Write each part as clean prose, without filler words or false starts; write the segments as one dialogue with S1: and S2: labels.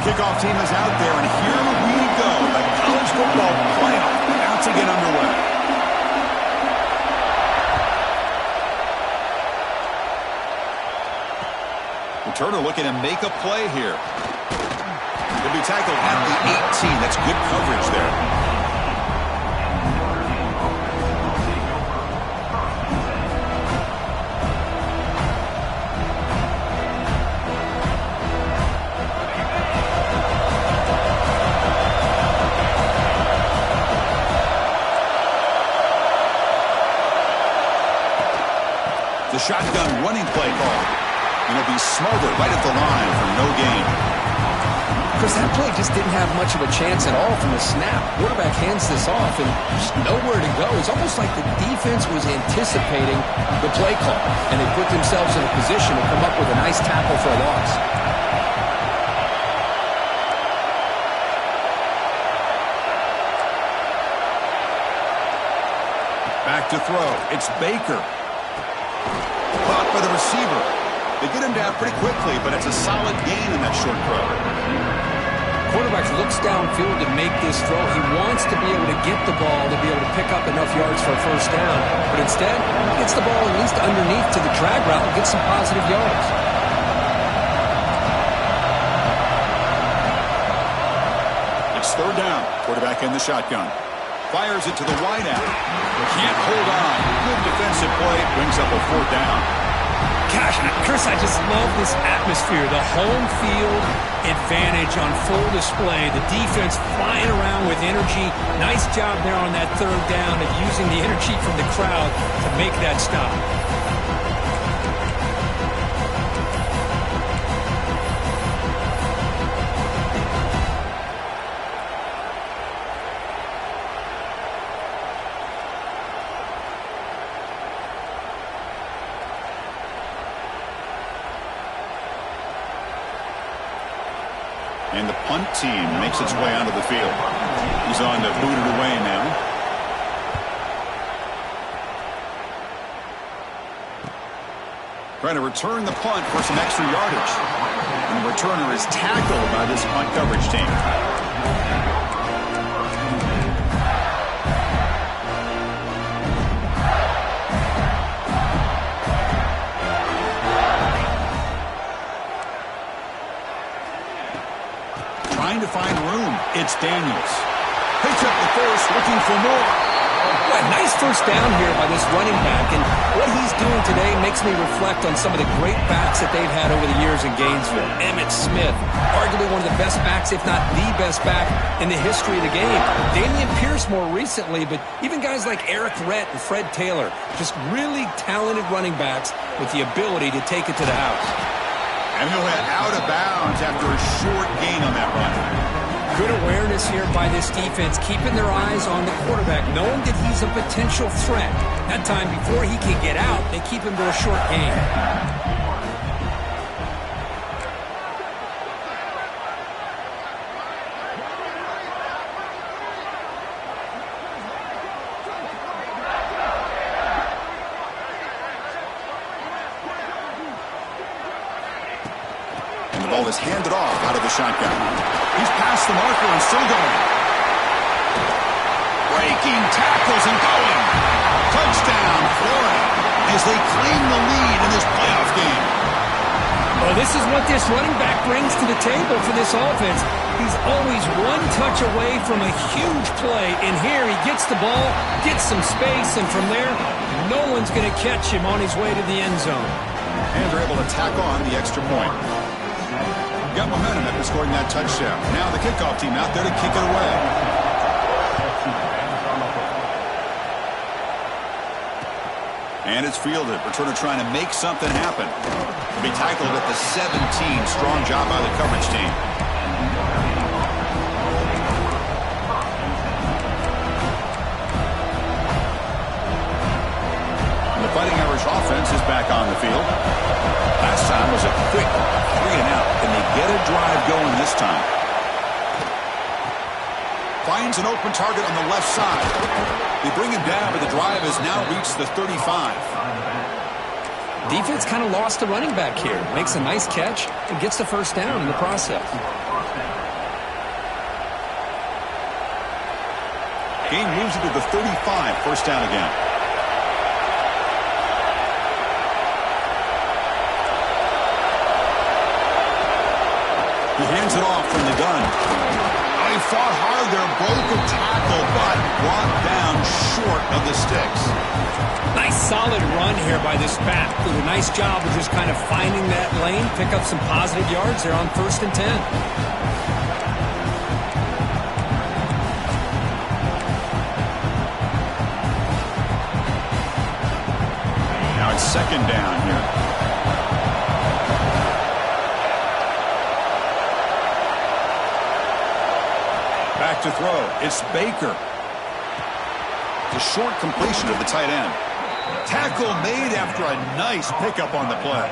S1: kickoff team is out there, and here we go. The college football playoff about to get underway. Returner looking to make a play here. He'll be tackled at the 18. That's good coverage there. The shotgun running play call. And it'll be smothered right at the line for no gain.
S2: Chris, that play just didn't have much of a chance at all from the snap. Quarterback hands this off and just nowhere to go. It's almost like the defense was anticipating the play call, and they put themselves in a position to come up with a nice tackle for a loss.
S1: Back to throw. It's Baker. Caught by the receiver. They get him down pretty quickly, but it's a solid gain in that short throw.
S2: Quarterback looks downfield to make this throw. He wants to be able to get the ball to be able to pick up enough yards for a first down, but instead, he gets the ball at least underneath to the drag route and gets some positive yards.
S1: It's third down. Quarterback in the shotgun. Fires it to the wide out. Can't hold on. Good defensive play. Brings up a fourth down.
S3: Gosh, Chris, I just love this atmosphere. The home field advantage on full display. The defense flying around with energy. Nice job there on that third down of using the energy from the crowd to make that stop.
S1: And the punt team makes its way onto the field. He's on to boot it away now. Trying to return the punt for some extra yardage. And the returner is tackled by this punt coverage team. Trying to find room. It's Daniels. Picks up the first, looking for more.
S2: Well, nice first down here by this running back, and what he's doing today makes me reflect on some of the great backs that they've had over the years in Gainesville. Emmitt Smith, arguably one of the best backs, if not the best back in the history of the game. Damian Pierce more recently, but even guys like Eric Rhett and Fred Taylor, just really talented running backs with the ability to take it to the house.
S1: And he'll head out of bounds after a short gain on that run.
S3: Good awareness here by this defense, keeping their eyes on the quarterback, knowing that he's a potential threat. That time before he can get out, they keep him to a short gain.
S1: Ball is handed off out of the shotgun. He's past the marker and still going. Breaking tackles and going. Touchdown, Florida, as they claim the lead in this playoff game.
S3: Well, this is what this running back brings to the table for this offense. He's always one touch away from a huge play, and here he gets the ball, gets some space, and from there, no one's going to catch him on his way to the end zone.
S1: And they're able to tack on the extra point. Got momentum after scoring that touchdown. Now the kickoff team out there to kick it away. And it's fielded. Returner trying to make something happen. He'll be tackled at the 17. Strong job by the coverage team. And the Fighting Irish offense is back on the field. Last time was a quick 3-and-out. Can they get a drive going this time? Finds an open target on the left side. They bring him down, but the drive has now reached the 35.
S2: Defense kind of lost the running back here. Makes a nice catch and gets the first down in the process.
S1: Gain moves it to the 35, first down again. He hands it off from the gun. He fought hard there, broke a tackle, but brought down short of the sticks.
S3: Nice solid run here by this back. Did a nice job of just kind of finding that lane, pick up some positive yards there on 1st and 10.
S1: Now it's 2nd down here. Back to throw. It's Baker. The short completion of the tight end. Tackle made after a nice pickup on the play.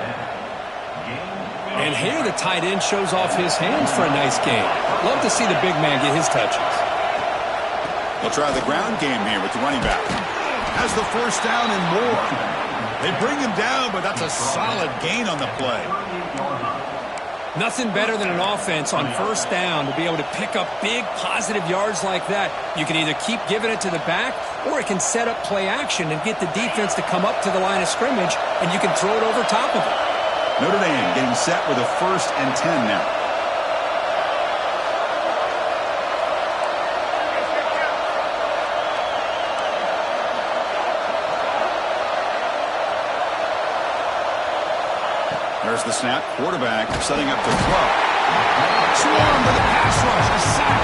S3: And here the tight end shows off his hands for a nice gain. Love to see the big man get his touches.
S1: They'll try the ground game here with the running back. Has the first down and more. They bring him down, but that's a solid gain on the play.
S3: Nothing better than an offense on 1st down to be able to pick up big positive yards like that. You can either keep giving it to the back, or it can set up play action and get the defense to come up to the line of scrimmage, and you can throw it over top of it.
S1: Notre Dame getting set with a 1st and 10 now. There's the snap. Quarterback setting up to throw. Swarm with a pass rush. A sack.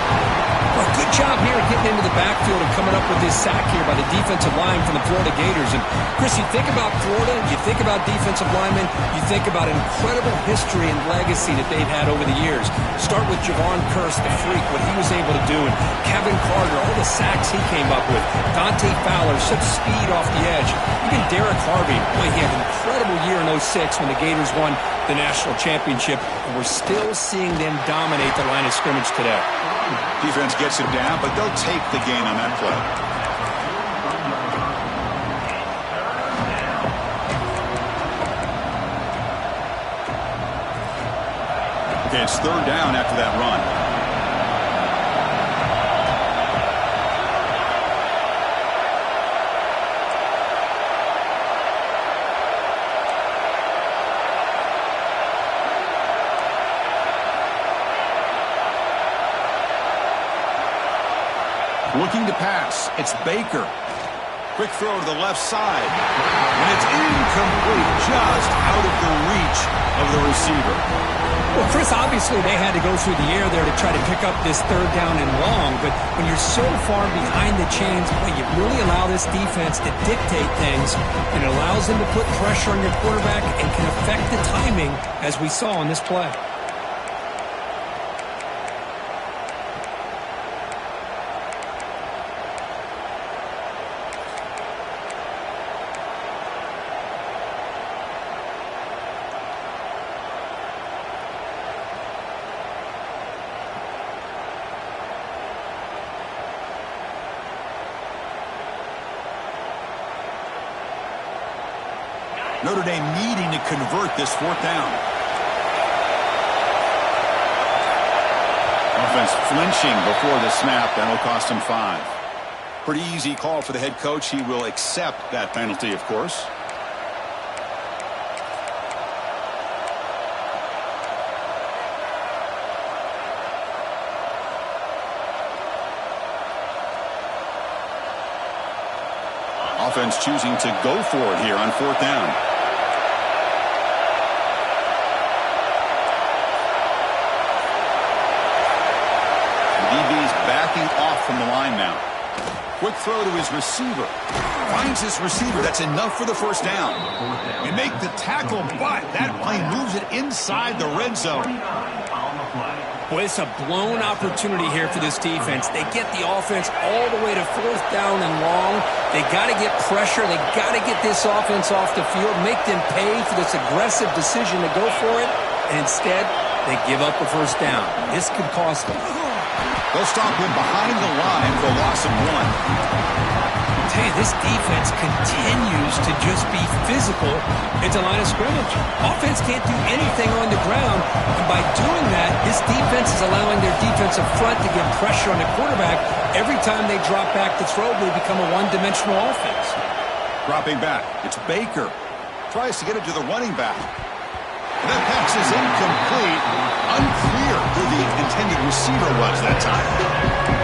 S3: Well, good job here getting into the backfield and coming up with this sack here by the defensive line from the Florida Gators. And, Chris, you think about Florida, you think about defensive linemen, you think about incredible history and legacy that they've had over the years. Start with Javon Kearse, the freak, what he was able to do. And Kevin Carter, all the sacks he came up with. Dante Fowler, such speed off the edge. Even Derek Harvey, boy, he had an incredible year in 06 when the Gators won the national championship. And we're still seeing them dominate the line of scrimmage today.
S1: Defense gets him down, but they'll take the gain on that play. Okay, it's 3rd down after that run. Looking to pass. It's Baker. Quick throw to the left side. And it's incomplete, just out of the reach of the receiver.
S3: Well, Chris, obviously they had to go through the air there to try to pick up this 3rd down and long. But when you're so far behind the chains, boy, you really allow this defense to dictate things. And it allows them to put pressure on your quarterback and can affect the timing, as we saw on this play.
S1: Notre Dame needing to convert this 4th down. Offense flinching before the snap. That'll cost him 5. Pretty easy call for the head coach. He will accept that penalty, of course. Offense choosing to go for it here on 4th down. The DB's backing off from the line now. Quick throw to his receiver. Finds his receiver. That's enough for the 1st down. They make the tackle, but that play moves it inside the red zone.
S3: Boy, it's a blown opportunity here for this defense. They get the offense all the way to 4th down and long. They got to get pressure. They got to get this offense off the field, make them pay for this aggressive decision to go for it. And instead, they give up the 1st down. This could cost them.
S1: They'll stop him behind the line for a loss of 1.
S3: Tell you, this defense continues to just be physical at the line of scrimmage. Offense can't do anything on the ground, and by doing that, this
S2: this defense is allowing their defensive front to get pressure on the quarterback. Every time they drop back to throw, they become a one-dimensional offense.
S1: Dropping back, it's Baker. Tries to get it to the running back. That pass is incomplete. Unclear who the intended receiver was that time.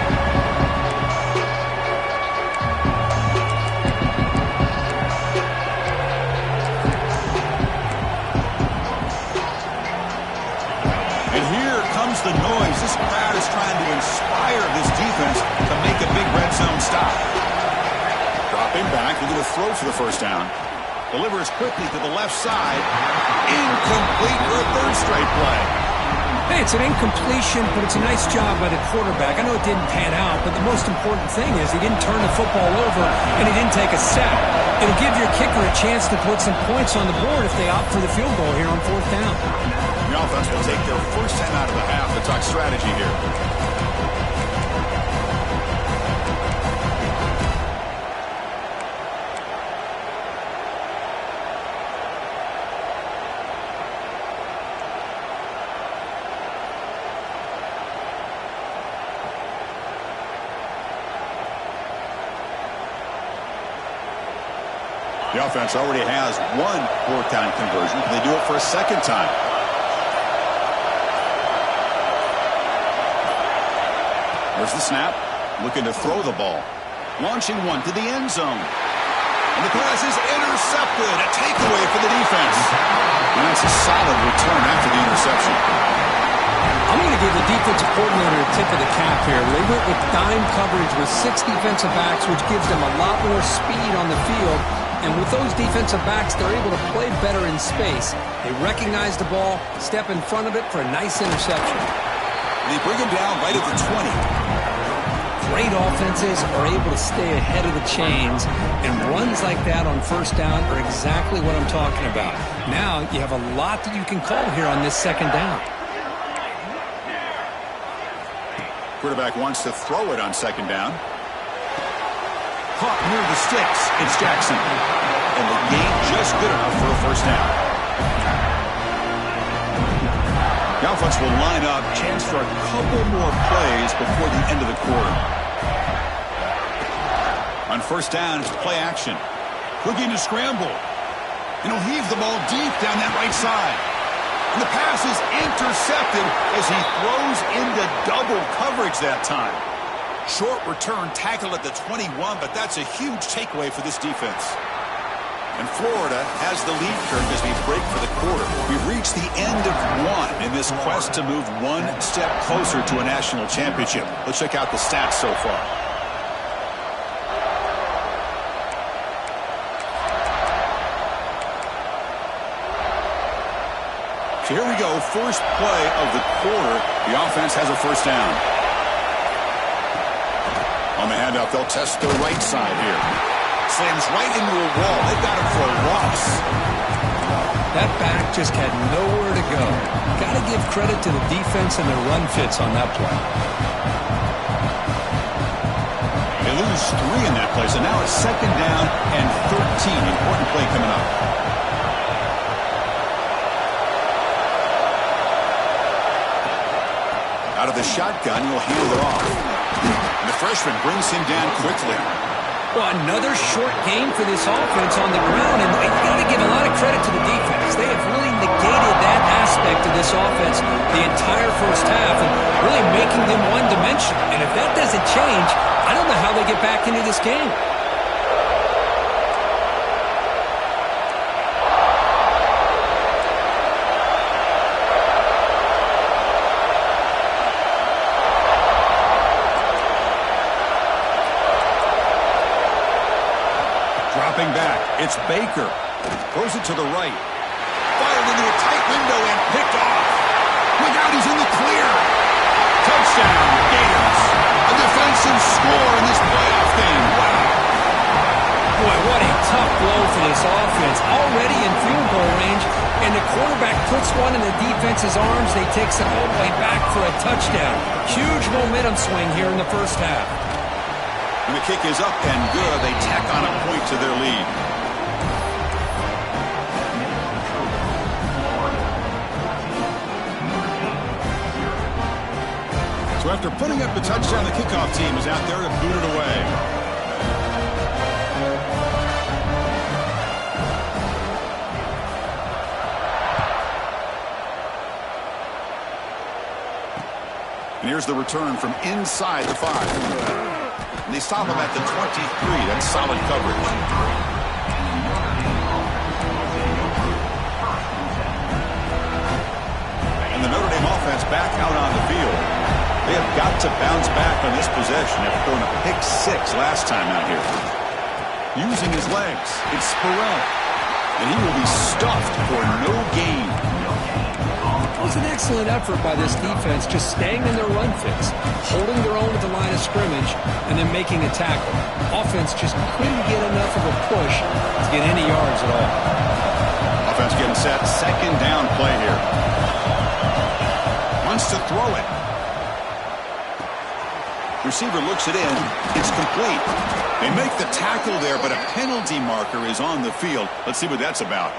S1: The noise. This crowd is trying to inspire this defense to make a big red zone stop. Dropping back, looking to throw for the first down. Delivers quickly to the left side. Incomplete for a third straight play.
S2: Hey, it's an incompletion, but it's a nice job by the quarterback. I know it didn't pan out, but the most important thing is he didn't turn the football over and he didn't take a sack. It'll give your kicker a chance to put some points on the board if they opt for the field goal here on fourth down.
S1: The offense will take their first time out of the half to talk strategy here. The offense already has one fourth down conversion. Can they do it for a second time? There's the snap. Looking to throw the ball. Launching one to the end zone. And the pass is intercepted. A takeaway for the defense. And that's a solid return after the interception.
S2: I'm going to give the defensive coordinator a tip of the cap here. They went with dime coverage with 6 defensive backs, which gives them a lot more speed on the field. And with those defensive backs, they're able to play better in space. They recognize the ball, step in front of it for a nice interception.
S1: They bring him down right at the 20.
S2: Great offenses are able to stay ahead of the chains, and runs like that on first down are exactly what I'm talking about. Now you have a lot that you can call here on this second down.
S1: Quarterback wants to throw it on second down. Caught near the sticks. It's Jackson. And the gain just good enough for a first down. The offense will line up. Chance for a couple more plays before the end of the quarter. On first down, it's play action. Looking to scramble. And he'll heave the ball deep down that right side. And the pass is intercepted as he throws into double coverage that time. Short return tackle at the 21, but that's a huge takeaway for this defense. And Florida has the lead curve as we break for the quarter. We've reached the end of one in this quest to move one step closer to a national championship. Let's check out the stats so far. So here we go, first play of the quarter. The offense has a first down. On the handoff, they'll test the right side here. Slams right into a wall. They've got him for a loss.
S2: That back just had nowhere to go. Got to give credit to the defense and their run fits on that play.
S1: They lose 3 in that play, so now it's second down and 13. Important play coming up. Out of the shotgun, he'll hand it off. And the freshman brings him down quickly.
S2: Well, another short game for this offense on the ground, and you got to give a lot of credit to the defense. They have really negated that aspect of this offense the entire first half and really making them one-dimensional. And if that doesn't change, I don't know how they get back into this game.
S1: Back. It's Baker. Throws it to the right. Fired into a tight window and picked off. Look out, he's in the clear. Touchdown, Gators. A defensive score in this playoff game. Wow.
S2: Boy, what a tough blow for this offense. Already in field goal range, and the quarterback puts one in the defense's arms. They takes it all the way back for a touchdown. Huge momentum swing here in the first half.
S1: And the kick is up and good. They tack on a point to their lead. after putting up the touchdown, the kickoff team is out there to boot it away. And here's the return from inside the 5. And they stop him at the 23. That's solid coverage. And the Notre Dame offense back out on the field. They have got to bounce back on this possession after throwing a pick 6 last time out here. Using his legs, it's Spurrell. And he will be stuffed for no gain.
S2: It was an excellent effort by this defense, just staying in their run fix, holding their own at the line of scrimmage, and then making a tackle. Offense just couldn't get enough of a push to get any yards at all.
S1: Offense getting set. Second down play here. Wants to throw it. Receiver looks it in. It's complete. They make the tackle there, but a penalty marker is on the field. Let's see what that's about.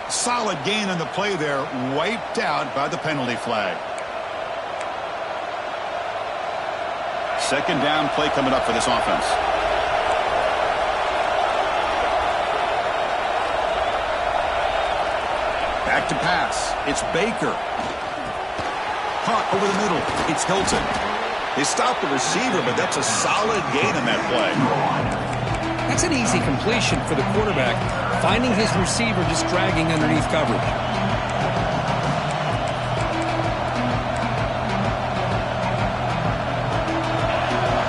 S1: Solid gain on the play there, wiped out by the penalty flag. Second down play coming up for this offense. Back to pass. It's Baker. Caught over the middle. It's Hilton. They stop the receiver, but that's a solid gain on that play.
S2: That's an easy completion for the quarterback, finding his receiver just dragging underneath coverage.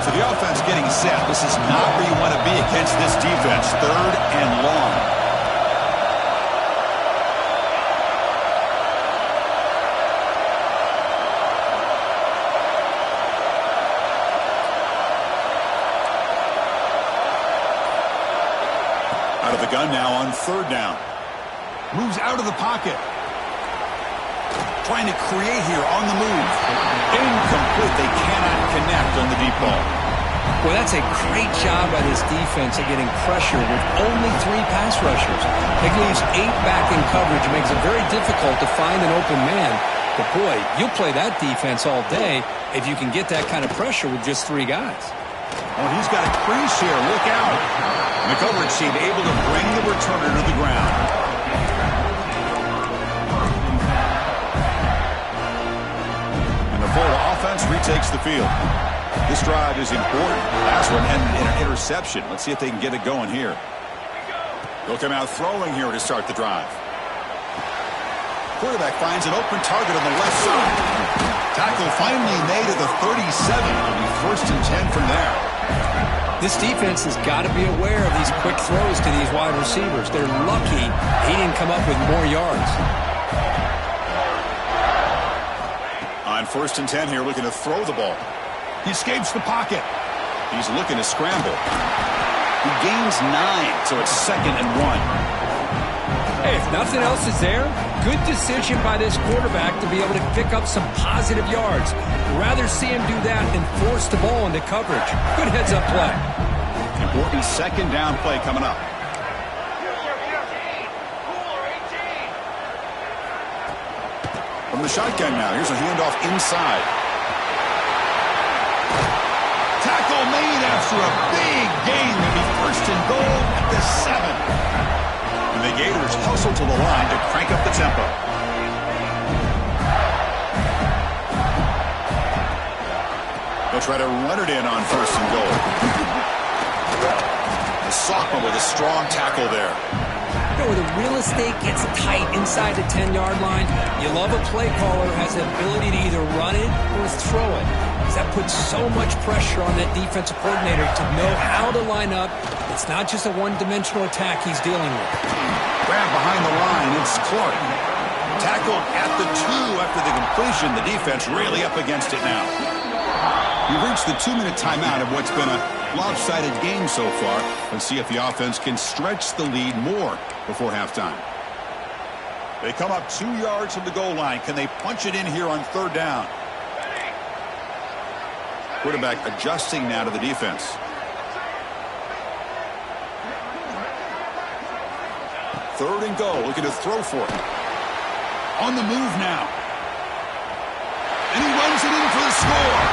S1: So the offense getting set. This is not where you want to be against this defense. Third and long. Out of the gun now on third down. Moves out of the pocket. Trying to create here on the move. Incomplete. They cannot connect on the deep ball.
S2: Well, that's a great job by this defense at getting pressure with only 3 pass rushers. It leaves 8 back in coverage. It makes it very difficult to find an open man. But boy, you'll play that defense all day if you can get that kind of pressure with just 3 guys.
S1: Oh, he's got a crease here. Look out. The coverage team able to bring the returner to the ground. And the Florida offense retakes the field. This drive is important. Last one ended in an interception. Let's see if they can get it going here. They'll come out throwing here to start the drive. Quarterback finds an open target on the left side. Tackle finally made at the 37. It'll be 1st and 10 from there.
S2: This defense has got to be aware of these quick throws to these wide receivers. They're lucky he didn't come up with more yards.
S1: On 1st and 10 here, looking to throw the ball. He escapes the pocket. He's looking to scramble. He gains 9, so it's 2nd and 1.
S2: Hey, if nothing else is there, good decision by this quarterback to be able to pick up some positive yards. Rather see him do that than force the ball into coverage. Good heads-up play.
S1: Important 2nd down play coming up. From the shotgun now, here's a handoff inside. Tackle made after a big gain. Maybe 1st and goal at the 7. And the Gators hustle to the line to crank up the tempo. They'll try to run it in on 1st and goal. The sophomore with a strong tackle there.
S2: You know, where the real estate gets tight inside the 10-yard line, you love a play caller who has the ability to either run it or throw it. Because that puts so much pressure on that defensive coordinator to know how to line up. It's not just a one-dimensional attack he's dealing with.
S1: Grab behind the line, it's Clark. Tackled at the 2 after the completion. The defense really up against it now. We've reached the 2-minute timeout of what's been a lopsided game so far. Let's see if the offense can stretch the lead more before halftime. They come up 2 yards from the goal line. Can they punch it in here on 3rd down? Quarterback adjusting now to the defense. Third and goal, looking to throw for it. On the move now. And he runs it in for the score.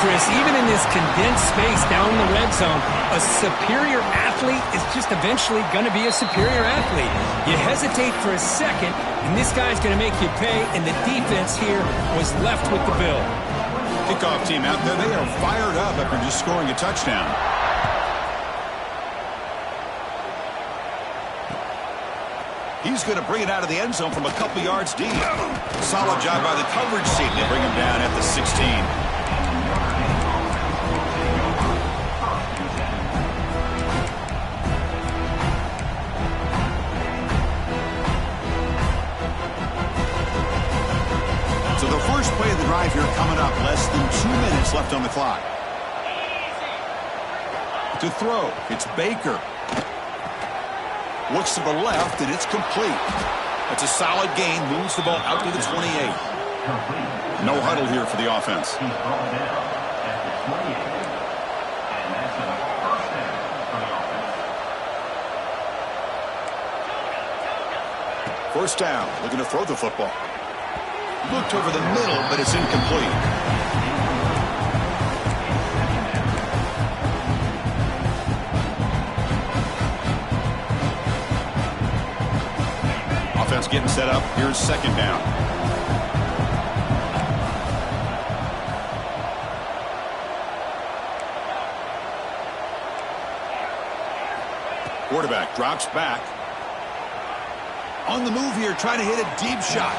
S3: Chris, even in this condensed space down in the red zone, a superior athlete is just eventually going to be a superior athlete. You hesitate for a second, and this guy's going to make you pay, and the defense here was left with the bill.
S1: Kickoff team out there, they are fired up after just scoring a touchdown. He's going to bring it out of the end zone from a couple yards deep. Solid job by the coverage team to bring him down at the 16. So the first play of the drive here coming up. Less than 2 minutes left on the clock. To throw, it's Baker. Looks to the left, and it's complete. That's a solid gain. Moves the ball out to the 28. No huddle here for the offense. First down, looking to throw the football. Looked over the middle, but it's incomplete. Offense getting set up. Here's second down. Quarterback drops back. On the move here, trying to hit a deep shot.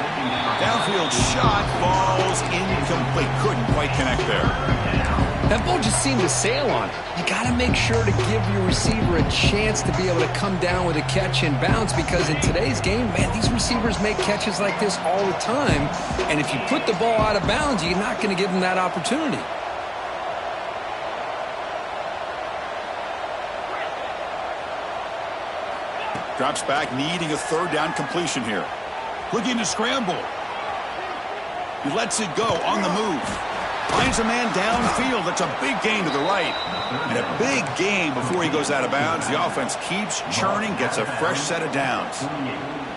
S1: Downfield shot, falls incomplete. Couldn't quite connect there.
S2: That ball just seemed to sail on. You got to make sure to give your receiver a chance to be able to come down with a catch and bounce, because in today's game, man, these receivers make catches like this all the time. And if you put the ball out of bounds, you're not going to give them that opportunity.
S1: Drops back, needing a third down completion here. Looking to scramble. He lets it go on the move. Finds a man downfield. That's a big gain to the right. And a big gain before he goes out of bounds. The offense keeps churning, gets a fresh set of downs.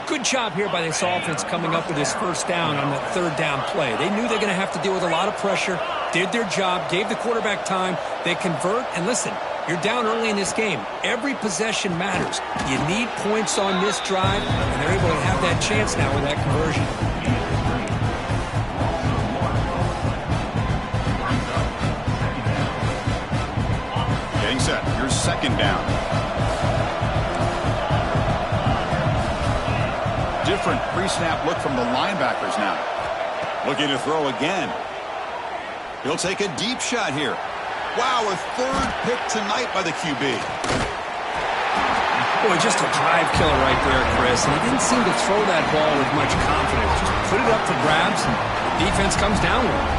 S3: Good job here by this offense coming up with this first down on that third down play. They knew they're going to have to deal with a lot of pressure, did their job, gave the quarterback time. They convert, and listen, you're down early in this game. Every possession matters. You need points on this drive, and they're able to have that chance now with that conversion.
S1: Getting set. Here's second down. Different pre-snap look from the linebackers now. Looking to throw again. He'll take a deep shot here. Wow, a third pick tonight by the QB.
S3: Boy, just a drive killer right there, Chris. And he didn't seem to throw that ball with much confidence. Just put it up for grabs, and the defense comes down with it.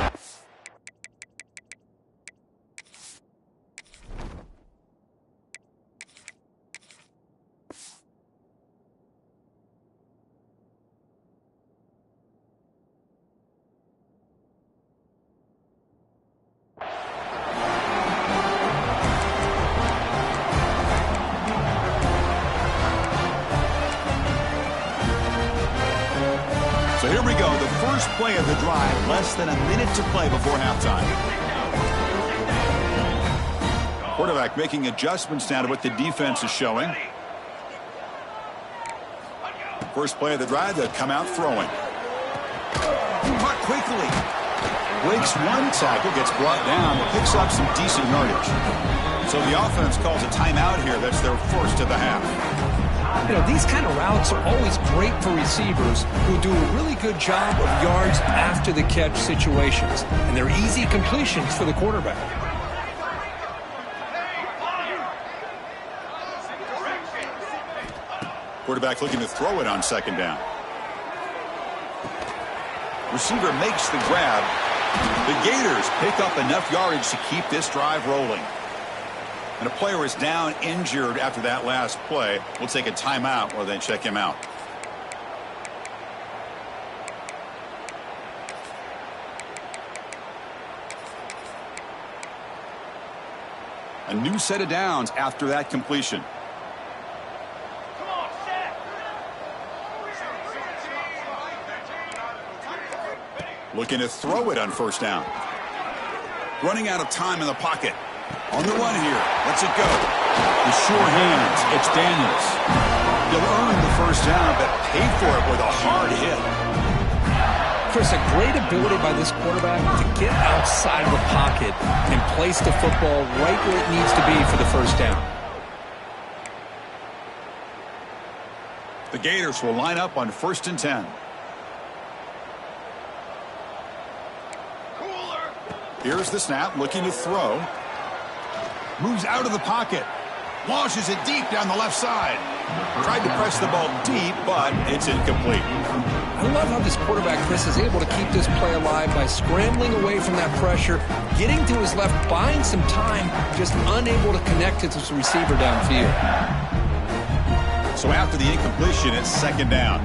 S1: So here we go, the first play of the drive, less than a minute to play before halftime. Quarterback making adjustments now to what the defense is showing. First play of the drive, they'll come out throwing. Caught quickly. Breaks one tackle, gets brought down, picks up some decent yardage. So the offense calls a timeout here. That's their first of the half.
S3: You know, these kind of routes are always great for receivers who do a really good job of yards after the catch situations. And they're easy completions for the quarterback.
S1: Quarterback looking to throw it on second down. Receiver makes the grab. The Gators pick up enough yardage to keep this drive rolling. And a player is down injured after that last play. We'll take a timeout while they check him out. A new set of downs after that completion. Looking to throw it on first down. Running out of time in the pocket. On the run here. Lets it go. The sure hands. It's Daniels. He'll earn the first down, but pay for it with a hard hit.
S2: Chris, a great ability by this quarterback to get outside of the pocket and place the football right where it needs to be for the first down.
S1: The Gators will line up on 1st and 10. Here's the snap, looking to throw. Moves out of the pocket. Launches it deep down the left side. Tried to press the ball deep, but it's incomplete.
S2: I love how this quarterback, Chris, is able to keep this play alive by scrambling away from that pressure, getting to his left, buying some time, just unable to connect to his receiver downfield.
S1: So after the incompletion, it's 2nd down.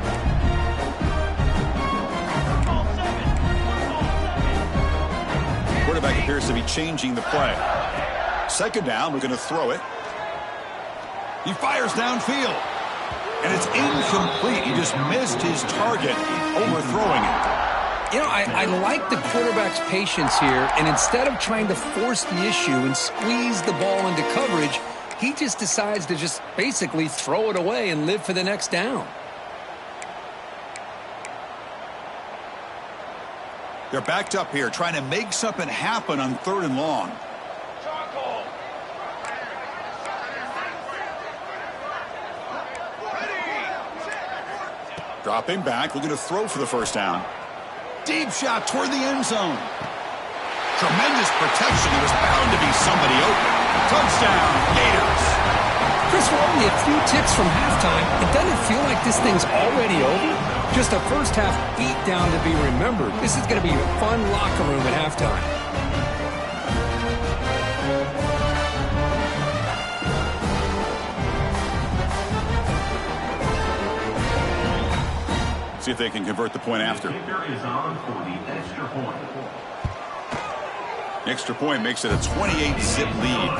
S1: Quarterback appears to be changing the play. 2nd down, we're going to throw it. He fires downfield. And it's incomplete. He just missed his target, overthrowing it.
S2: You know, I like the quarterback's patience here, and instead of trying to force the issue and squeeze the ball into coverage, he just decides to just basically throw it away and live for the next down.
S1: They're backed up here, trying to make something happen on 3rd and long. Dropping back, looking to throw for the first down. Deep shot toward the end zone. Tremendous protection. There was bound to be somebody open. Touchdown, Gators.
S2: Chris, we're only a few ticks from halftime. It doesn't feel like this thing's already over. Just a first half beatdown to be remembered. This is going to be a fun locker room at halftime.
S1: See if they can convert the point after. The extra point makes it a 28-zip lead.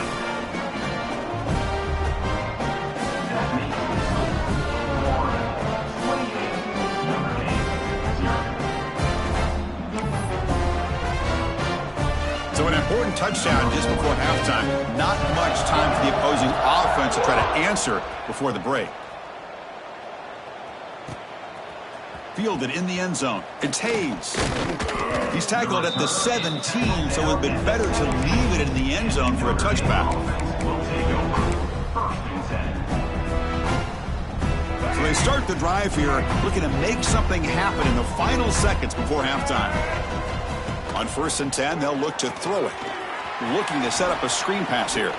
S1: So an important touchdown just before halftime. Not much time for the opposing offense to try to answer before the break. Fielded in the end zone. It's Hayes. He's tackled at the 17, so it would have been better to leave it in the end zone for a touchback. So they start the drive here, looking to make something happen in the final seconds before halftime. On 1st and 10, they'll look to throw it. Looking to set up a screen pass here.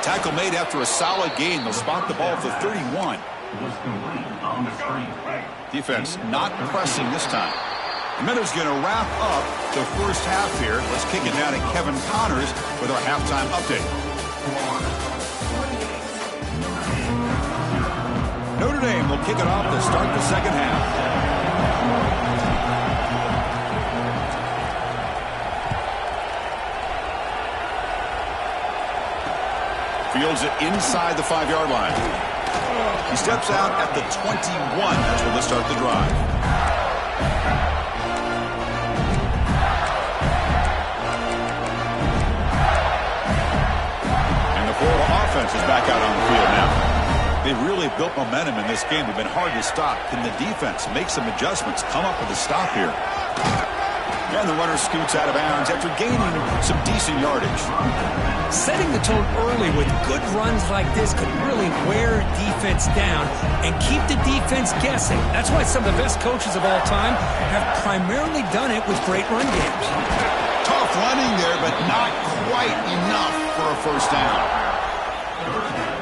S1: Tackle made after a solid gain. They'll spot the ball at the 31. Defense not pressing this time. The Miners going to wrap up the first half here. Let's kick it down to Kevin Connors with our halftime update. Notre Dame will kick it off to start the second half. Fields it inside the 5-yard line. He steps out at the 21. That's where they'll start the drive. And the Florida offense is back out on the field now. They've really built momentum in this game. They've been hard to stop. Can the defense make some adjustments, come up with a stop here? And the runner scoots out of bounds after gaining some decent yardage.
S2: Setting the tone early with good runs like this could really wear defense down and keep the defense guessing. That's why some of the best coaches of all time have primarily done it with great run games.
S1: Tough running there, but not quite enough for a first down.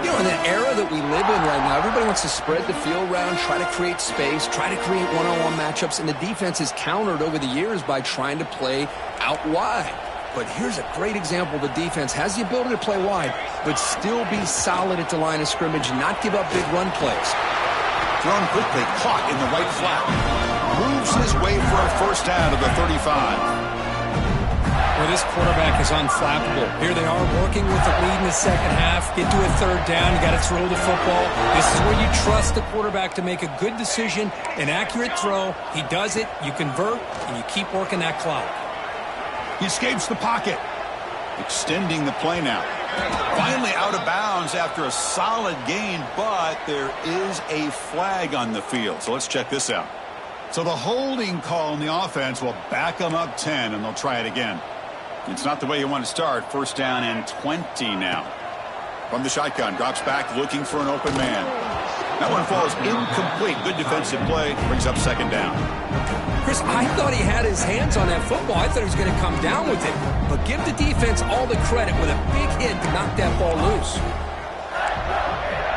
S2: You know, in the era that we live in right now, everybody wants to spread the field around, try to create space, try to create one-on-one matchups, and the defense is countered over the years by trying to play out wide. But here's a great example. The defense has the ability to play wide, but still be solid at the line of scrimmage, not give up big run plays.
S1: Thrown quickly, caught in the right flat. Moves his way for a first down to the 35.
S2: Well, this quarterback is unflappable. Here they are working with the lead in the second half. Get to a third down. You got to throw the football. This is where you trust the quarterback to make a good decision, an accurate throw. He does it, you convert, and you keep working that clock.
S1: He escapes the pocket. Extending the play now. Finally out of bounds after a solid gain, but there is a flag on the field. So let's check this out. So the holding call on the offense will back them up 10, and they'll try it again. It's not the way you want to start. First down and 20 now. From the shotgun, drops back looking for an open man. That one falls incomplete. Good defensive play. Brings up second down.
S2: Chris, I thought he had his hands on that football. I thought he was going to come down with it. But give the defense all the credit with a big hit to knock that ball loose.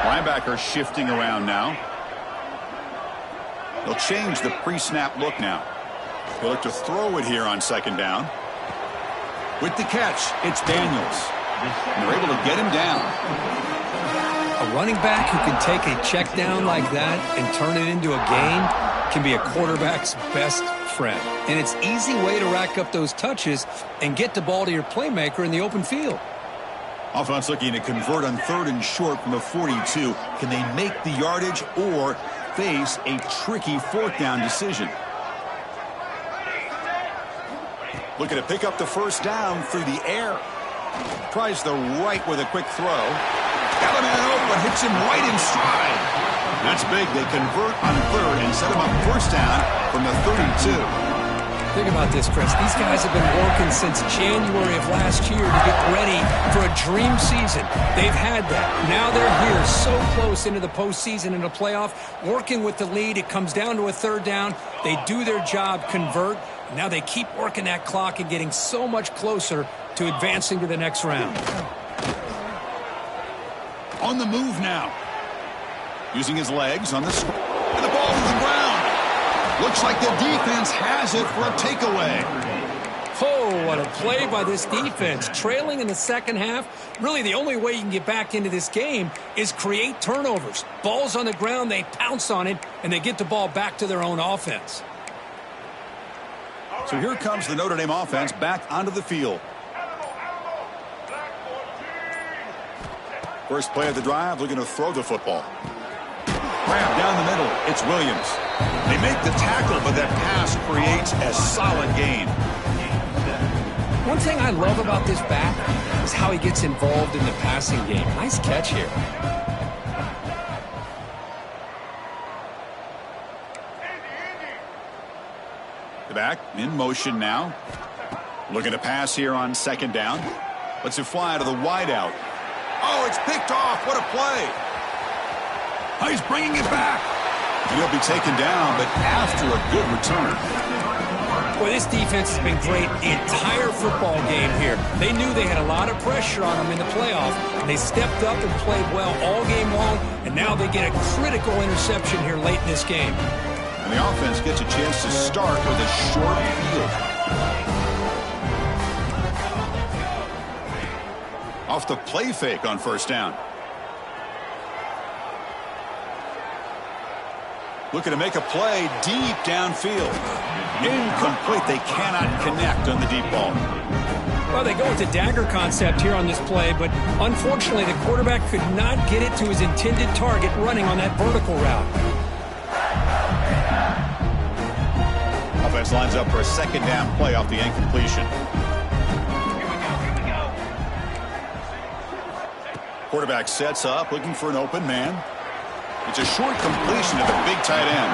S1: Linebacker shifting around now. They'll change the pre-snap look now. They'll look to throw it here on second down. With the catch, it's Daniels. And they're able to get him down.
S2: A running back who can take a check down like that and turn it into a gain can be a quarterback's best friend. And it's an easy way to rack up those touches and get the ball to your playmaker in the open field.
S1: Offense looking to convert on 3rd and short from the 42. Can they make the yardage or face a tricky 4th down decision? Looking to pick up the first down through the air. Tries the right with a quick throw. Got a man open, hits him right in stride. That's big. They convert on 3rd and set him up first down from the 32.
S2: Think about this, Chris. These guys have been working since January of last year to get ready for a dream season. They've had that. Now they're here so close into the postseason and the playoff, working with the lead. It comes down to a 3rd down. They do their job, convert. Now they keep working that clock and getting so much closer to advancing to the next round.
S1: On the move now. Using his legs on the score. And the ball to the ground. Looks like the defense has it for a takeaway.
S2: Oh, what a play by this defense. Trailing in the second half. Really, the only way you can get back into this game is create turnovers. Ball's on the ground, they pounce on it, and they get the ball back to their own offense.
S1: So here comes the Notre Dame offense back onto the field. First play of the drive, looking to throw the football. Grab down the middle. It's Williams. They make the tackle, but that pass creates a solid gain.
S2: One thing I love about this back is how he gets involved in the passing game. Nice catch here.
S1: The back in motion now. Looking to pass here on second down. Lets it fly to the wideout. Oh, it's picked off. What a play. Oh, he's bringing it back. And he'll be taken down, but after a good return.
S2: Boy, this defense has been great the entire football game here. They knew they had a lot of pressure on them in the playoff. They stepped up and played well all game long, and now they get a critical interception here late in this game.
S1: And the offense gets a chance to start with a short field. Off the play fake on first down. Looking to make a play deep downfield. Incomplete. They cannot connect on the deep ball.
S2: Well, they go with the dagger concept here on this play, but unfortunately the quarterback could not get it to his intended target running on that vertical route.
S1: Offense lines up for a second down play off the incompletion. Quarterback sets up, looking for an open man. It's a short completion to the big tight end.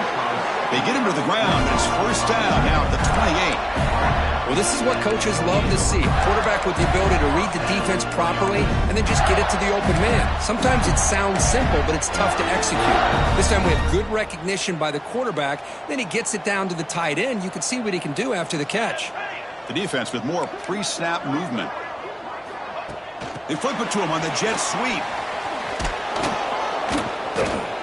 S1: They get him to the ground. It's first down now at the 28.
S2: Well, this is what coaches love to see. A quarterback with the ability to read the defense properly and then just get it to the open man. Sometimes it sounds simple, but it's tough to execute. This time we have good recognition by the quarterback. Then he gets it down to the tight end. You can see what he can do after the catch.
S1: The defense with more pre-snap movement. They flip it to him on the jet sweep.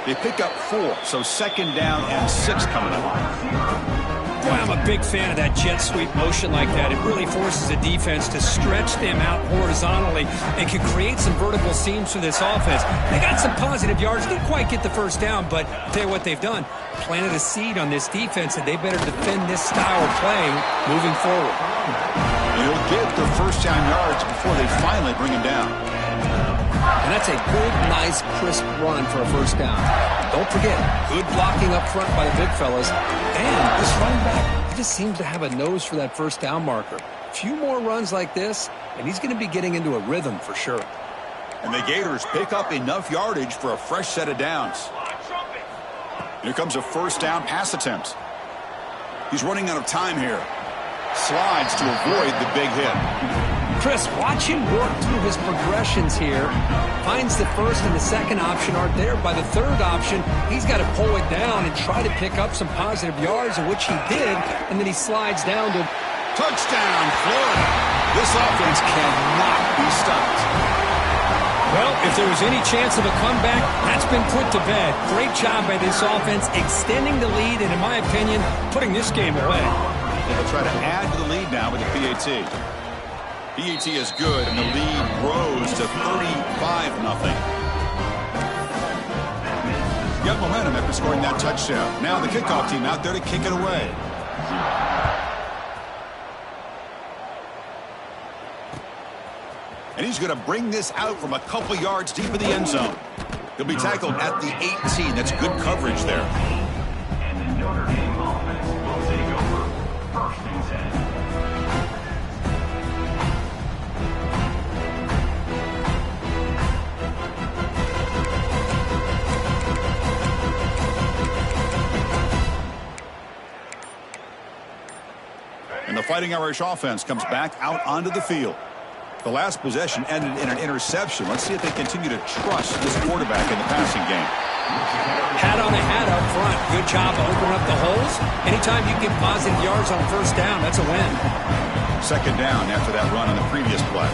S1: They pick up 4, so second down and 6 coming up.
S2: Boy, I'm a big fan of that jet sweep motion like that. It really forces the defense to stretch them out horizontally and can create some vertical seams for this offense. They got some positive yards. Didn't quite get the first down, but I'll tell you what they've done. Planted a seed on this defense, and they better defend this style of playing moving forward.
S1: He'll get the first down yards before they finally bring him down.
S2: And that's a good, nice, crisp run for a first down. Don't forget, good blocking up front by the big fellas. And this running back, he just seems to have a nose for that first down marker. Few more runs like this, and he's going to be getting into a rhythm for sure.
S1: And the Gators pick up enough yardage for a fresh set of downs. Here comes a first down pass attempt. He's running out of time here. Slides to avoid the big hit.
S2: Chris, watch him work through his progressions here. Finds the first and the second option aren't there. By the third option, he's got to pull it down and try to pick up some positive yards, of which he did, and then he slides down to...
S1: Touchdown, Florida. This offense cannot be stopped.
S3: Well, if there was any chance of a comeback, that's been put to bed. Great job by this offense extending the lead and, in my opinion, putting this game away.
S1: They'll try to add to the lead now with the PAT. PAT is good, and the lead grows to 35-0. Got momentum after scoring that touchdown. Now the kickoff team out there to kick it away. And he's going to bring this out from a couple yards deep in the end zone. He'll be tackled at the 18. That's good coverage there.
S4: And the Notre Dame offense will take over first and 10.
S1: And the Fighting Irish offense comes back out onto the field. The last possession ended in an interception. Let's see if they continue to trust this quarterback in the passing game.
S2: Hat on a hat up front. Good job of opening up the holes. Anytime you get positive yards on first down, that's a win.
S1: Second down after that run on the previous play.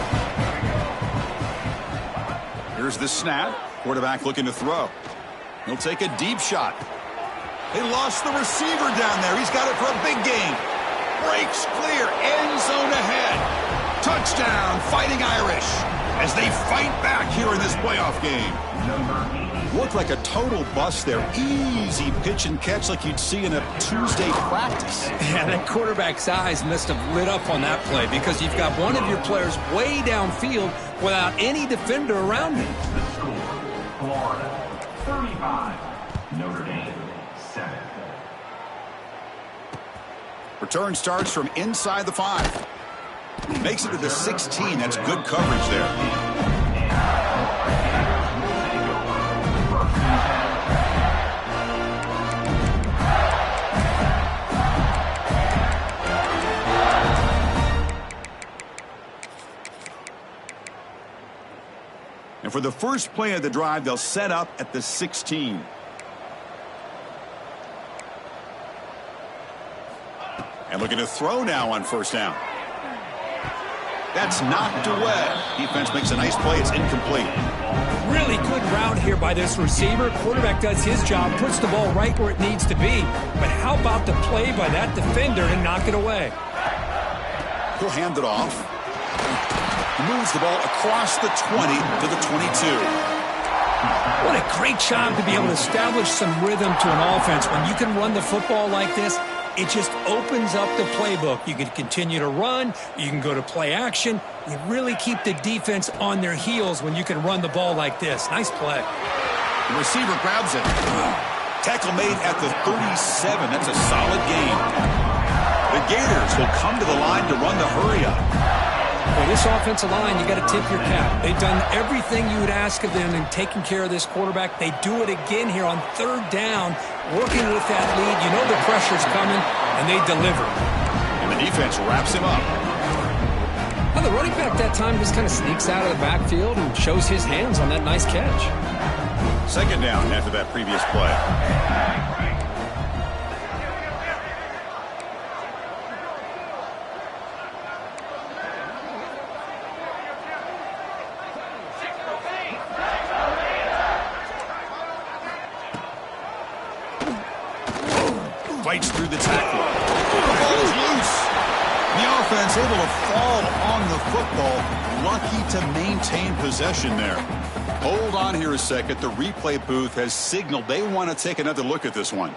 S1: Here's the snap. Quarterback looking to throw. He'll take a deep shot. They lost the receiver down there. He's got it for a big gain. Breaks clear. End zone ahead. Touchdown, Fighting Irish, as they fight back here in this playoff game. Looked like a total bust there. Easy pitch and catch like you'd see in a Tuesday practice.
S2: Yeah, that quarterback's eyes must have lit up on that play because you've got one of your players way downfield without any defender around him.
S4: The score, Florida 35, Notre Dame 7.
S1: Return starts from inside the 5. Makes it to the 16. That's good coverage there. And for the first play of the drive, they'll set up at the 16. And looking to throw now on first down. That's knocked away. Defense makes a nice play. It's incomplete.
S3: Really good route here by this receiver. Quarterback does his job, puts the ball right where it needs to be. But how about the play by that defender to knock it away?
S1: He'll hand it off. He moves the ball across the 20 to the 22.
S3: What a great job to be able to establish some rhythm to an offense. When you can run the football like this, it just opens up the playbook. You can continue to run. You can go to play action. You really keep the defense on their heels when you can run the ball like this. Nice play.
S1: The receiver grabs it. Tackle made at the 37. That's a solid gain. The Gators will come to the line to run the hurry-up.
S2: Well, this offensive line, you got to tip your cap. They've done everything you would ask of them in taking care of this quarterback. They do it again here on third down, working with that lead. You know the pressure's coming, and they deliver.
S1: And the defense wraps him up.
S2: Now, the running back that time just kind of sneaks out of the backfield and shows his hands on that nice catch.
S1: Second down after that previous play. Fights through the tackle. The ball is loose. The offense able to fall on the football. Lucky to maintain possession there. Hold on here a second. The replay booth has signaled they want to take another look at this one.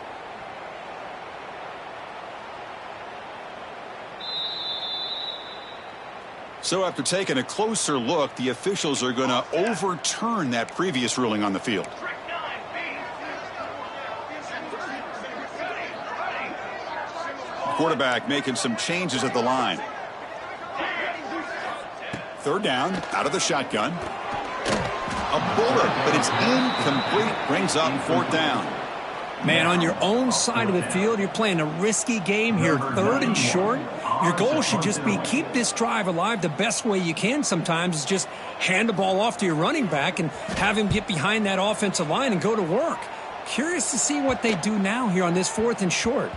S1: So after taking a closer look, the officials are going to overturn that previous ruling on the field. Quarterback making some changes at the line. Third down, out of the shotgun. A bullet, but it's incomplete. Brings up fourth down.
S3: Man, on your own side of the field, you're playing a risky game here, third and short. Your goal should just be keep this drive alive the best way you can sometimes is just hand the ball off to your running back and have him get behind that offensive line and go to work. Curious to see what they do now here on this fourth and short.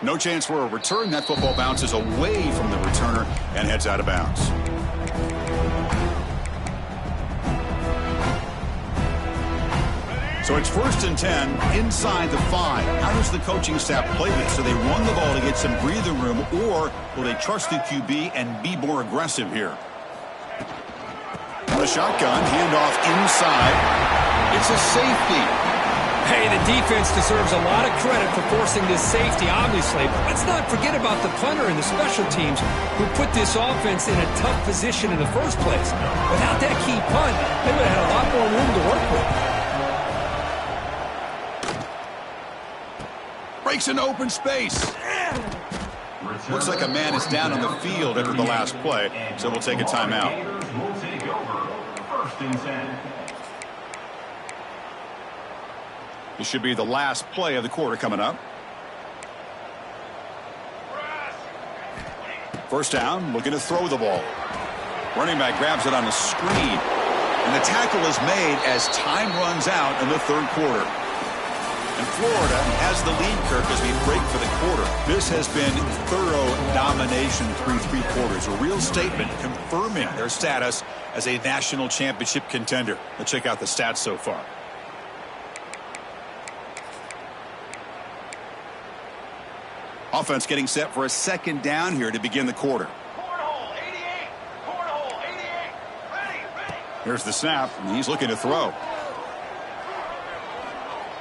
S1: No chance for a return. That football bounces away from the returner and heads out of bounds. So it's 1st and 10 inside the 5. How does the coaching staff play this? Do they run the ball to get some breathing room, or will they trust the QB and be more aggressive here? The shotgun, handoff inside. It's a safety.
S3: Hey, the defense deserves a lot of credit for forcing this safety, obviously. But let's not forget about the punter and the special teams who put this offense in a tough position in the first place. Without that key punt, they would have had a lot more room to work with.
S1: Breaks into open space. Looks like a man is down on the field after the last play, so we'll take a timeout.
S4: Will take over. 1st and 10.
S1: This should be the last play of the quarter coming up. First down, looking to throw the ball. Running back grabs it on a screen. And the tackle is made as time runs out in the third quarter. And Florida has the lead, Kirk, as we break for the quarter. This has been thorough domination through 3 quarters. A real statement confirming their status as a national championship contender. Let's check out the stats so far. Offense getting set for a second down here to begin the quarter.
S4: Cornhole 88. Cornhole 88. Ready.
S1: Here's the snap, and he's looking to throw.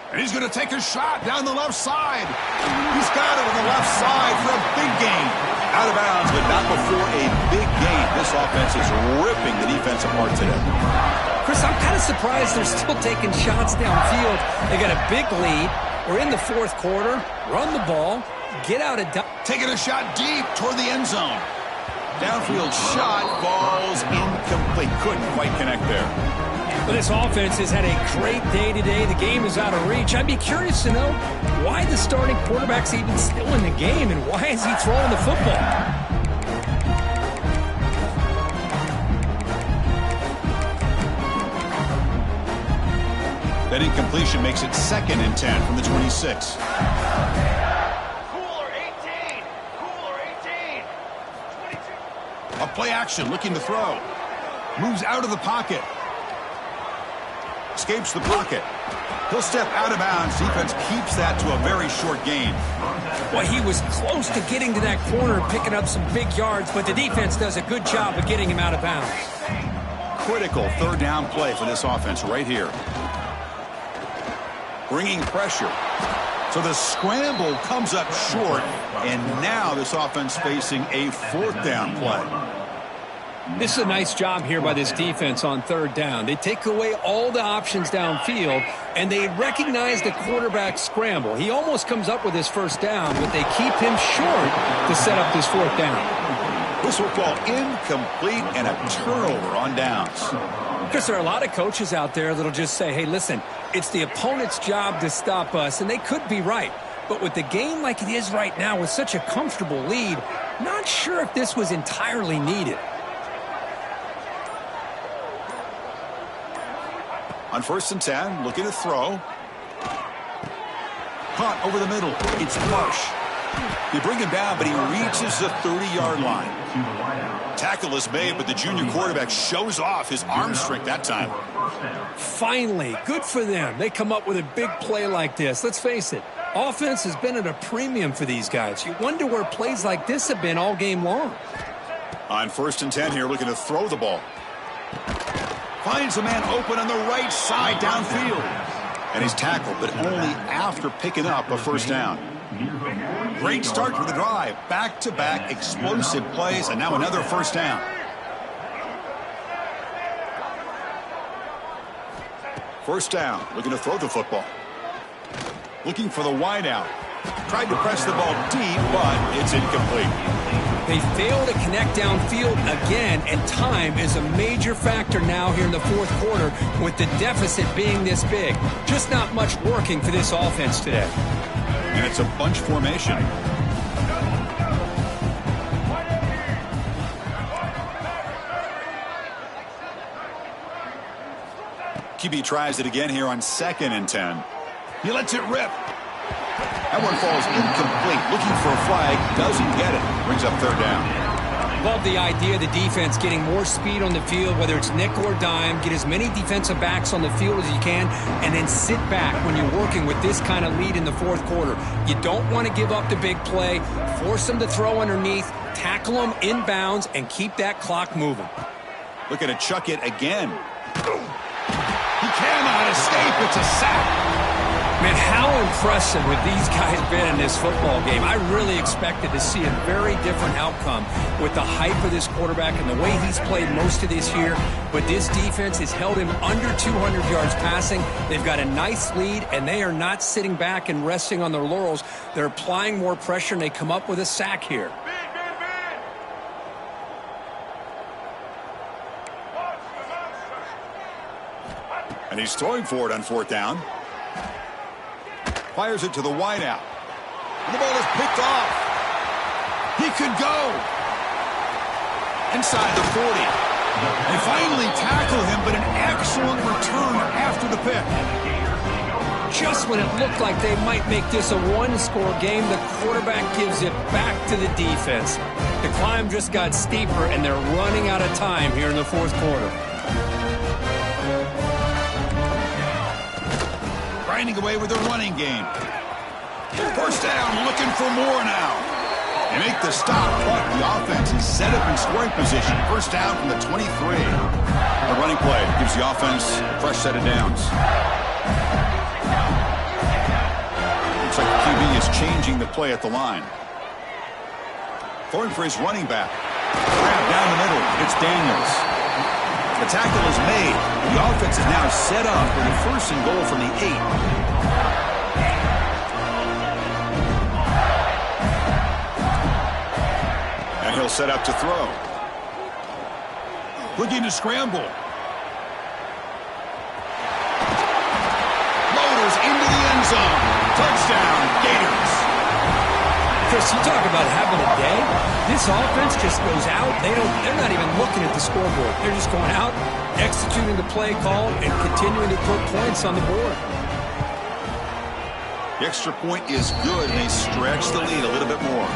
S1: And he's going to take a shot down the left side. He's got it on the left side for a big gain. Out of bounds, but not before a big gain. This offense is ripping the defense apart today.
S3: Chris, I'm kind of surprised they're still taking shots downfield. They got a big lead. We're in the fourth quarter. Run the ball. Get out of...
S1: Taking a shot deep toward the end zone. Downfield shot falls incomplete. Couldn't quite connect there.
S3: Well, this offense has had a great day today. The game is out of reach. I'd be curious to know why the starting quarterback's even still in the game and why is he throwing the football?
S1: That incompletion makes it 2nd and 10 from the 26.
S4: Cooler 18. Cooler 18. 22.
S1: A play action looking to throw. Moves out of the pocket. Escapes the pocket. He'll step out of bounds. Defense keeps that to a very short gain.
S3: Well, he was close to getting to that corner, picking up some big yards, but the defense does a good job of getting him out of bounds.
S1: Critical third down play for this offense right here. Bringing pressure. So the scramble comes up short, and now this offense facing a 4th down play.
S3: This is a nice job here by this defense on third down. They take away all the options downfield, and they recognize the quarterback scramble. He almost comes up with his first down, but they keep him short to set up this 4th down.
S1: This will fall incomplete and a turnover on downs.
S3: Because there are a lot of coaches out there that'll just say, hey, listen, it's the opponent's job to stop us, and they could be right. But with the game like it is right now with such a comfortable lead, not sure if this was entirely needed.
S1: On 1st and 10, looking to throw. Caught over the middle. It's Marsh. They bring him down, but he reaches the 30-yard line. Tackle is made, but the junior quarterback shows off his arm strength that time.
S3: Finally, good for them. They come up with a big play like this. Let's face it, offense has been at a premium for these guys. You wonder where plays like this have been all game long.
S1: On 1st and 10 here, looking to throw the ball. Finds a man open on the right side downfield. And he's tackled, but only after picking up a first down. Great start to the drive. Back-to-back explosive plays, and now another first down. First down, looking to throw the football. Looking for the wide out. Tried to press the ball deep, but it's incomplete.
S2: They fail to connect downfield again, and time is a major factor now here in the fourth quarter with the deficit being this big. Just not much working for this offense today.
S1: And it's a bunch formation. QB tries it again here on 2nd and 10. He lets it rip. That one falls incomplete. Looking for a flag. Doesn't get it. Brings up 3rd down.
S2: Love the idea of the defense getting more speed on the field, whether it's nickel or dime. Get as many defensive backs on the field as you can, and then sit back when you're working with this kind of lead in the fourth quarter. You don't want to give up the big play. Force them to throw underneath. Tackle them inbounds, and keep that clock moving.
S1: Looking to chuck it again. He cannot escape. It's a sack.
S2: Man, how impressive would these guys been in this football game? I really expected to see a very different outcome with the hype of this quarterback and the way he's played most of this year. But this defense has held him under 200 yards passing. They've got a nice lead, and they are not sitting back and resting on their laurels. They're applying more pressure, and they come up with a sack here.
S1: And he's throwing for it on 4th down. Fires it to the wideout. And the ball is picked off. He could go. Inside the 40. They finally tackle him, but an excellent return after the pick.
S2: Just when it looked like they might make this a one-score game, the quarterback gives it back to the defense. The climb just got steeper, and they're running out of time here in the fourth quarter.
S1: Grinding away with their running game. 1st down, looking for more now. They make the stop, but the offense is set up in scoring position. 1st down from the 23. The running play gives the offense a fresh set of downs. Looks like the QB is changing the play at the line. Throwing for his running back. Grab down the middle. It's Daniels. The tackle is made. The offense is now set up for the 1st and goal from the 8. And he'll set up to throw. Looking to scramble. Loaders into the end zone. Touchdown, Gators.
S2: Chris, you talk about having a day. This offense just goes out. They're not even looking at the scoreboard. They're just going out, executing the play call, and continuing to put points on the board.
S1: The extra point is good, and they stretch the lead a little bit more.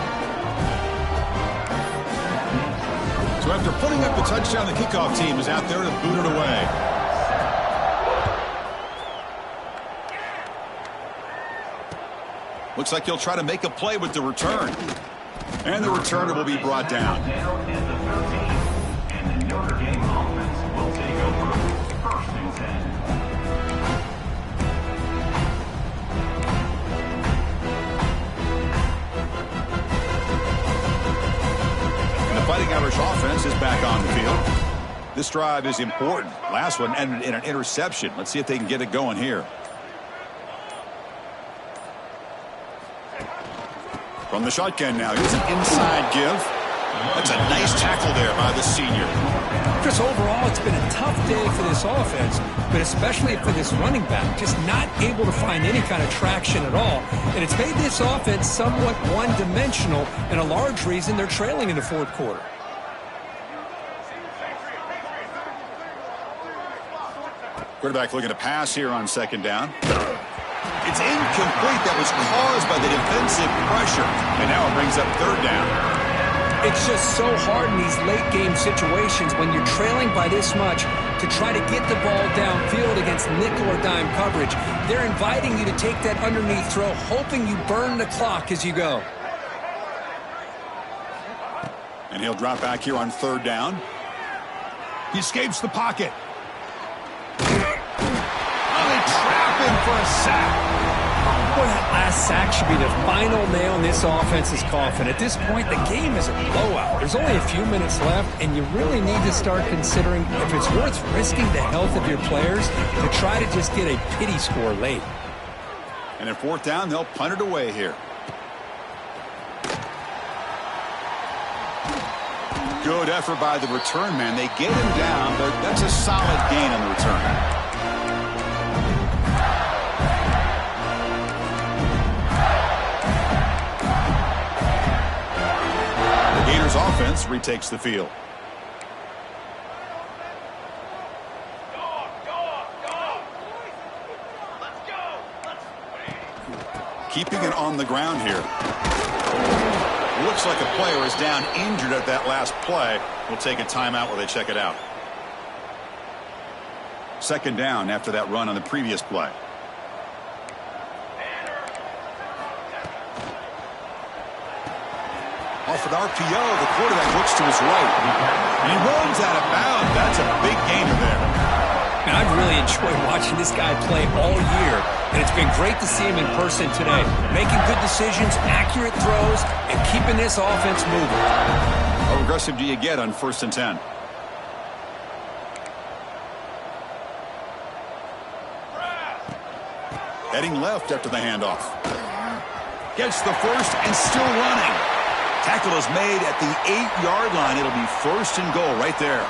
S1: So after putting up the touchdown, the kickoff team is out there to boot it away. Looks like he'll try to make a play with the return. And the returner will be brought down.
S4: Down at the 13, and the Notre Dame offense will take over 1st and 10.
S1: And the Fighting Irish offense is back on the field. This drive is important. Last one ended in an interception. Let's see if they can get it going here. From the shotgun now, here's an inside give. That's a nice tackle there by the senior.
S2: Chris, overall, it's been a tough day for this offense, but especially for this running back, just not able to find any kind of traction at all. And it's made this offense somewhat one-dimensional, and a large reason they're trailing in the fourth quarter.
S1: Quarterback looking to pass here on 2nd down. It's incomplete. That was caused by the defensive pressure. And now it brings up 3rd down.
S2: It's just so hard in these late-game situations when you're trailing by this much to try to get the ball downfield against nickel or dime coverage. They're inviting you to take that underneath throw, hoping you burn the clock as you go.
S1: And he'll drop back here on 3rd down. He escapes the pocket. Oh, they trap him for a sack.
S2: Boy, that last sack should be the final nail in this offense's coffin. At this point, the game is a blowout. There's only a few minutes left, and you really need to start considering if it's worth risking the health of your players to try to just get a pity score late.
S1: And at 4th down, they'll punt it away here. Good effort by the return man. They get him down, but that's a solid gain on the return. The Gators offense retakes the field. Keeping it on the ground here. Looks like a player is down injured at that last play. We'll take a timeout while they check it out. Second down after that run on the previous play. Off an RPO, the quarterback looks to his right. And he runs out of bounds. That's a big gainer there.
S2: And I've really enjoyed watching this guy play all year, and it's been great to see him in person today, making good decisions, accurate throws, and keeping this offense moving.
S1: How aggressive do you get on 1st and 10? Heading left after the handoff. Gets the first and still running. Tackle is made at the 8-yard line. It'll be 1st and goal right there.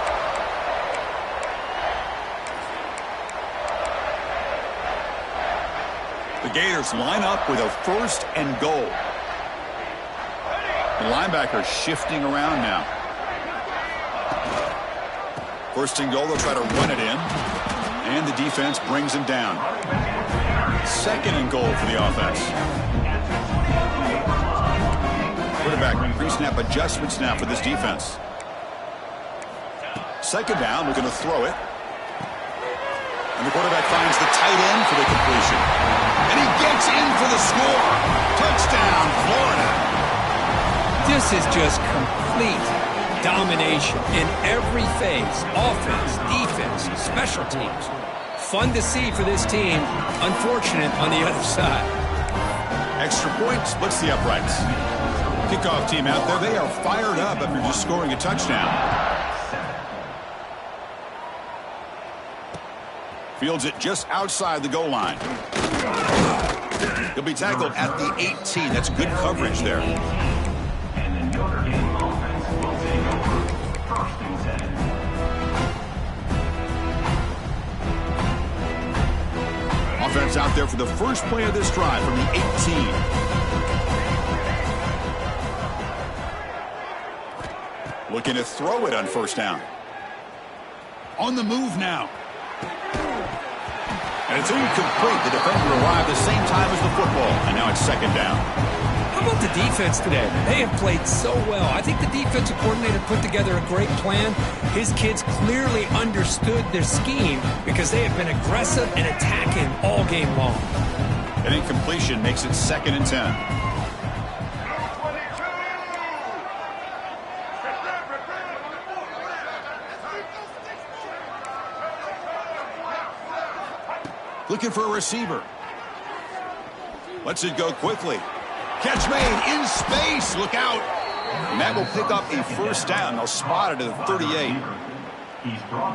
S1: The Gators line up with a 1st and goal. The linebacker shifting around now. 1st and goal, they'll try to run it in. And the defense brings him down. 2nd and goal for the offense. Quarterback pre-snap adjustments now for this defense. 2nd down, looking to throw it. And the quarterback finds the tight end for the completion. And he gets in for the score. Touchdown, Florida.
S2: This is just complete domination in every phase. Offense, defense, special teams. Fun to see for this team. Unfortunate on the other side.
S1: Extra point splits the uprights. Kickoff team out there. They are fired up after just scoring a touchdown. Fields it just outside the goal line. He'll be tackled at the 18. That's good coverage there.
S4: And the Notre Dame offense will take over 1st and 10.
S1: Offense out there for the first play of this drive from the 18. Looking to throw it on 1st down. On the move now. And it's incomplete. The defender arrived the same time as the football. And now it's 2nd down.
S2: How about the defense today? They have played so well. I think the defensive coordinator put together a great plan. His kids clearly understood their scheme because they have been aggressive and attacking all game long.
S1: An incompletion makes it 2nd and 10. Looking for a receiver. Lets it go quickly. Catch made in space. Look out. And that will pick up a 1st down. They'll spot it at the 38.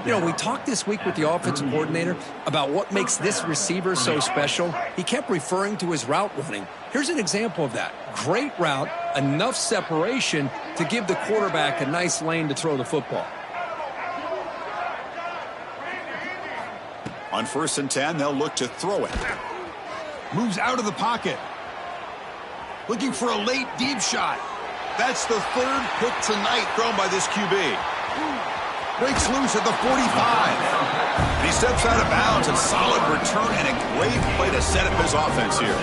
S2: You know, we talked this week with the offensive coordinator about what makes this receiver so special. He kept referring to his route running. Here's an example of that. Great route, enough separation to give the quarterback a nice lane to throw the football.
S1: On 1st and 10, they'll look to throw it. Moves out of the pocket. Looking for a late deep shot. That's the 3rd pick tonight thrown by this QB. Breaks loose at the 45. And he steps out of bounds. A solid return and a great play to set up his offense here.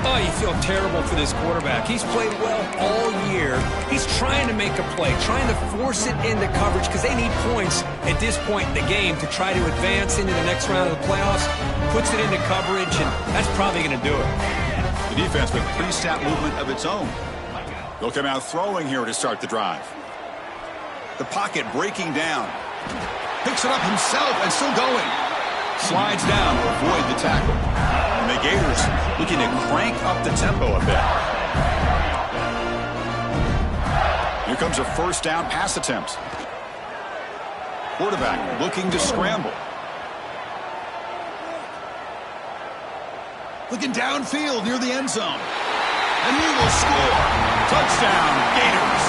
S2: Oh, you feel terrible for this quarterback. He's played well all year. He's trying to make a play, trying to force it into coverage because they need points at this point in the game to try to advance into the next round of the playoffs. Puts it into coverage, and that's probably going to do it.
S1: The defense with pre-snap movement of its own. They'll come out throwing here to start the drive. The pocket breaking down. Picks it up himself and still going. Slides down to avoid the tackle. And the Gators looking to crank up the tempo a bit. Here comes a 1st down pass attempt. Quarterback looking to scramble. Looking downfield near the end zone. And he will score. Touchdown, Gators.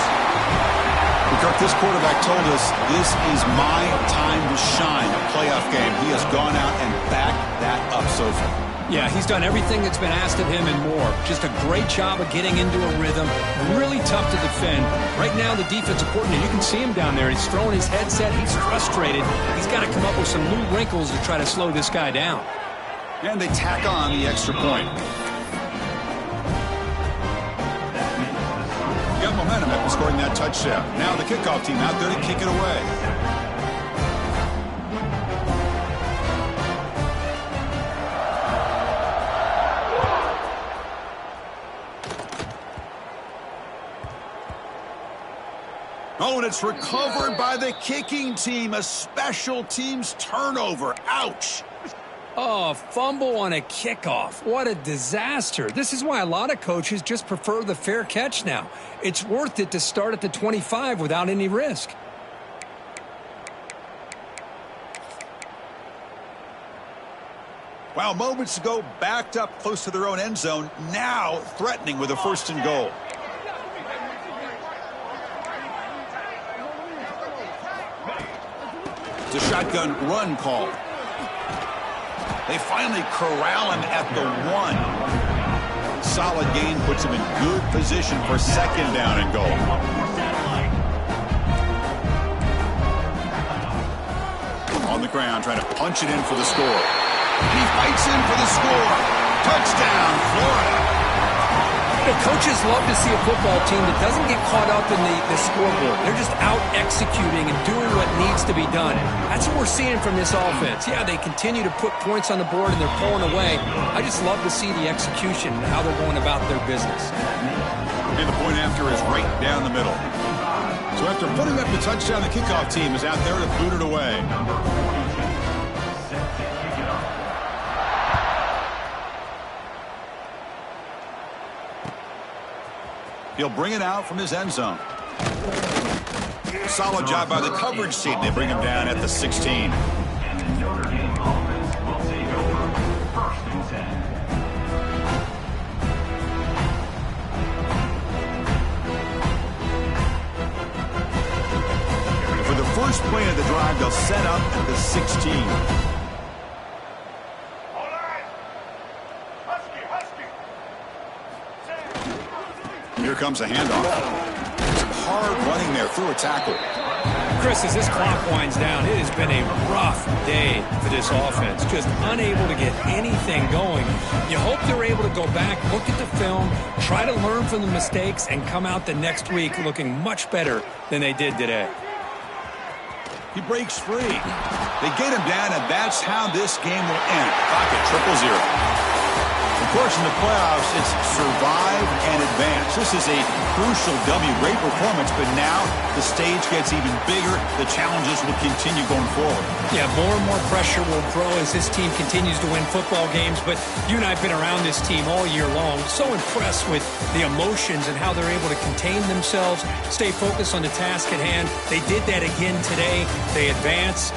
S1: Here Kirk, this quarterback told us this is my time to shine, a playoff game. He has gone out and backed that up so far.
S3: Yeah, he's done everything that's been asked of him and more. Just a great job of getting into a rhythm. Really tough to defend. Right now, the defensive coordinator, you can see him down there. He's throwing his headset. He's frustrated. He's got to come up with some new wrinkles to try to slow this guy down.
S1: And they tack on the extra point. Got momentum after scoring that touchdown. Now the kickoff team out there to kick it away. Oh, and it's recovered by the kicking team. A special teams turnover. Ouch.
S3: Oh, fumble on a kickoff. What a disaster. This is why a lot of coaches just prefer the fair catch now. It's worth it to start at the 25 without any risk.
S1: Wow, moments ago, backed up close to their own end zone. Now threatening with a 1st and goal. It's a shotgun run call. They finally corral him at the 1. Solid gain puts him in good position for 2nd down and goal. On the ground, trying to punch it in for the score. And he fights in for the score. Touchdown, Florida.
S3: The coaches love to see a football team that doesn't get caught up in the scoreboard. They're just out executing and doing what needs to be done. That's what we're seeing from this offense. Yeah, they continue to put points on the board and they're pulling away. I just love to see the execution and how they're going about their business.
S1: And the point after is right down the middle. So after putting up the touchdown, the kickoff team is out there to boot it away. He'll bring it out from his end zone. Solid job by the coverage team. They bring him down at the 16.
S4: And the Notre Dame offense will take over 1st and 10.
S1: For the first play of the drive, they'll set up at the 16. Here comes a handoff. Some hard running there through a tackle.
S3: Chris, as this clock winds down, it has been a rough day for this offense. Just unable to get anything going. You hope they're able to go back, look at the film, try to learn from the mistakes, and come out the next week looking much better than they did today.
S1: He breaks free. They get him down, and that's how this game will end. Clock at 0-0. Of course, in the playoffs, it's survive and advance. This is a crucial W. Great performance, but now the stage gets even bigger. The challenges will continue going forward.
S3: Yeah, more and more pressure will grow as this team continues to win football games. But you and I have been around this team all year long. So impressed with the emotions and how they're able to contain themselves, stay focused on the task at hand. They did that again today. They advance.